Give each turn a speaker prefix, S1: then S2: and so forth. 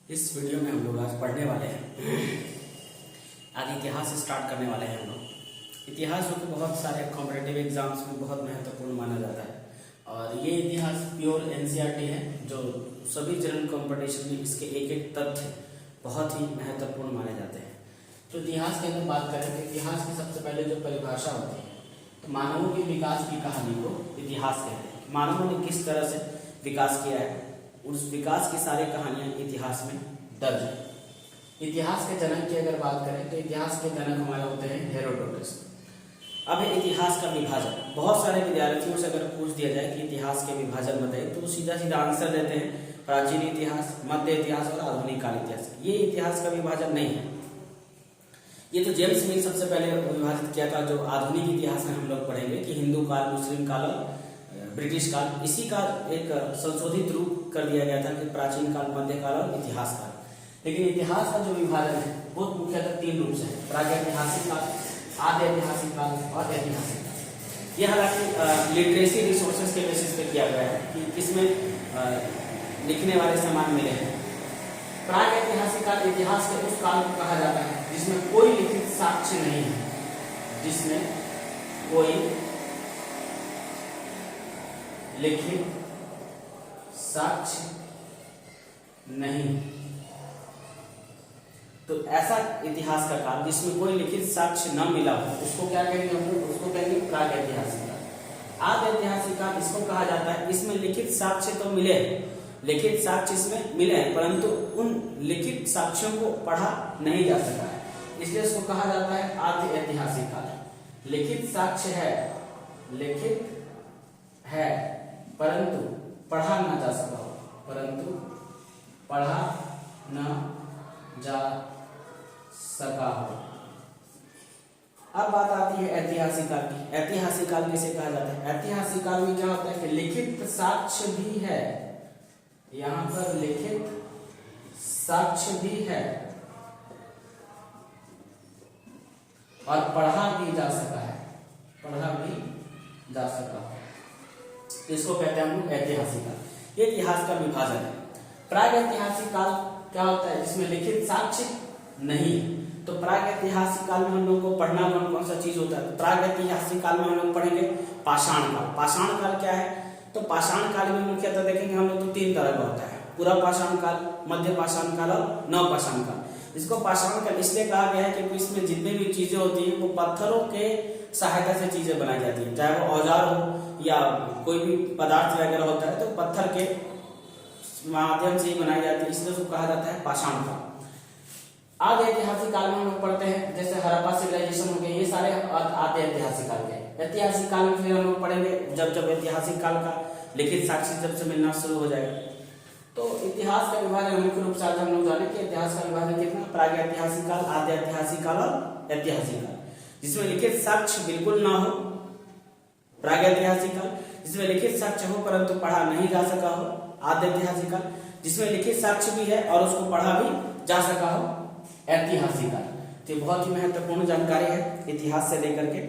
S1: इस वीडियो में हम लोग आज पढ़ने वाले हैं, आज इतिहास स्टार्ट करने वाले हैं हम लोग। इतिहास जो कि बहुत सारे कॉम्पिटिटिव एग्जाम्स में बहुत महत्वपूर्ण माना जाता है और ये इतिहास प्योर एनसीईआरटी है जो सभी जनरल कॉम्पिटिशन में इसके एक एक तथ्य बहुत ही महत्वपूर्ण माने जाते हैं। तो इतिहास की अगर बात करें तो इतिहास की सबसे पहले जो परिभाषा होती है तो मानवों के विकास की कहानी को इतिहास कहते हैं। मानवों ने किस तरह से विकास किया है, उस विकास की सारी कहानियां इतिहास में दर्ज है। इतिहास के जनक की अगर बात करें तो इतिहास के जनक हमारे होते हैं हेरोडोटस। अब है इतिहास का विभाजन। बहुत सारे विद्यार्थियों से अगर पूछ दिया जाए कि इतिहास के विभाजन बताइए तो सीधा सीधा आंसर देते हैं प्राचीन इतिहास, मध्य इतिहास और आधुनिक काल इतिहास। ये इतिहास का विभाजन नहीं है। ये तो जेम्स मिल सबसे पहले विभाजित किया था। जो आधुनिक इतिहास में हम लोग पढ़ेंगे कि हिंदू काल, मुस्लिम काल और ब्रिटिश काल, इसी का एक संशोधित रूप कर दिया गया था कि प्राचीन काल, मध्यकाल और इतिहास काल। लेकिन इतिहास का जो विभाजन है वो मुख्यतः तीन रूप से है: प्रागैतिहासिक काल, आद्य ऐतिहासिक काल और ऐतिहासिक काल। यह हालांकि लिटरेसी रिसोर्सेज के बेसिस पे किया गया है कि किसमें लिखने वाले सामान मिले हैं। प्रागैतिहासिक काल इतिहास के उस काल को कहा जाता है जिसमें कोई लिखित साक्ष्य नहीं है, जिसमें कोई लिखित साक्ष्य नहीं। तो ऐसा इतिहास का काल जिसमें कोई लिखित साक्ष्य न मिला हो उसको क्या कहेंगे हम लोग? उसको कहेंगे प्रागैतिहासिक काल। आद्य ऐतिहासिक काल इसको कहा जाता है इसमें लिखित साक्ष्य तो मिले हैं, लिखित साक्ष्य इसमें मिले हैं परंतु उन लिखित साक्ष्यों को पढ़ा नहीं जा सका है, इसलिए इसको कहा जाता है आद्य ऐतिहासिक काल। लिखित साक्ष्य है, लिखित है परंतु पढ़ा न जा सका हो, परंतु पढ़ा न जा सका हो। अब बात आती है ऐतिहासिक काल की। ऐतिहासिक काल किसे कहा जाता है? ऐतिहासिक काल में क्या होता है कि लिखित साक्ष्य भी है, यहां पर लिखित साक्ष्य भी है और पढ़ा भी जा सका है, पढ़ा भी जा सका है। इसको कहते हैं हम ऐतिहासिक काल। ये इतिहास का विभाजन है। प्रागैतिहासिक काल क्या होता है? जिसमें लिखित साक्ष्य नहीं। तो प्रागैतिहासिक काल में हम लोग को पढ़ना कौन सा चीज होता है? प्रागैतिहासिक काल में हम लोग पढ़ेंगे पाषाण काल। पाषाण काल क्या है? तो पाषाण काल में मुख्यतः देखेंगे हम लोग तो तीन तरह का होता है: पूरा पाषाण काल, मध्य पाषाण काल और नव पाषाण काल। इसको पाषाण काल इसलिए कहा गया है क्योंकि इसमें जितनी भी चीजें होती हैं वो पत्थरों के सहायता से चीजें बनाई जाती है, चाहे वो औजार हो या कोई भी पदार्थ वगैरह होता है तो पत्थर के माध्यम से ही बनाई जाती है, इसलिए उसको कहा जाता है पाषाण काल। आद्य ऐतिहासिक काल में हम लोग पढ़ते हैं जैसे हड़प्पा सिविलाइजेशन हो गया, ये सारे आद्य ऐतिहासिक काल के। ऐतिहासिक काल में फिर हम लोग पढ़ेंगे जब ऐतिहासिक काल का लिखित साक्ष्य जब से मिलना शुरू हो जाएगा। तो इतिहास का विभाजन मुख्य रूप से आज हम लोग जाने कि इतिहास का विभाजन कितना: प्रागैतिहासिक काल, आद्य ऐतिहासिक काल और ऐतिहासिक काल। जिसमें लिखित साक्ष्य बिल्कुल ना हो प्रागैतिहासिक काल, जिसमें लिखित साक्ष्य हो परंतु पढ़ा नहीं जा सका हो आद्य ऐतिहासिक काल, जिसमें लिखित साक्ष्य भी है और उसको पढ़ा भी जा सका हो ऐतिहासिक काल। तो बहुत ही महत्वपूर्ण जानकारी है इतिहास से लेकर के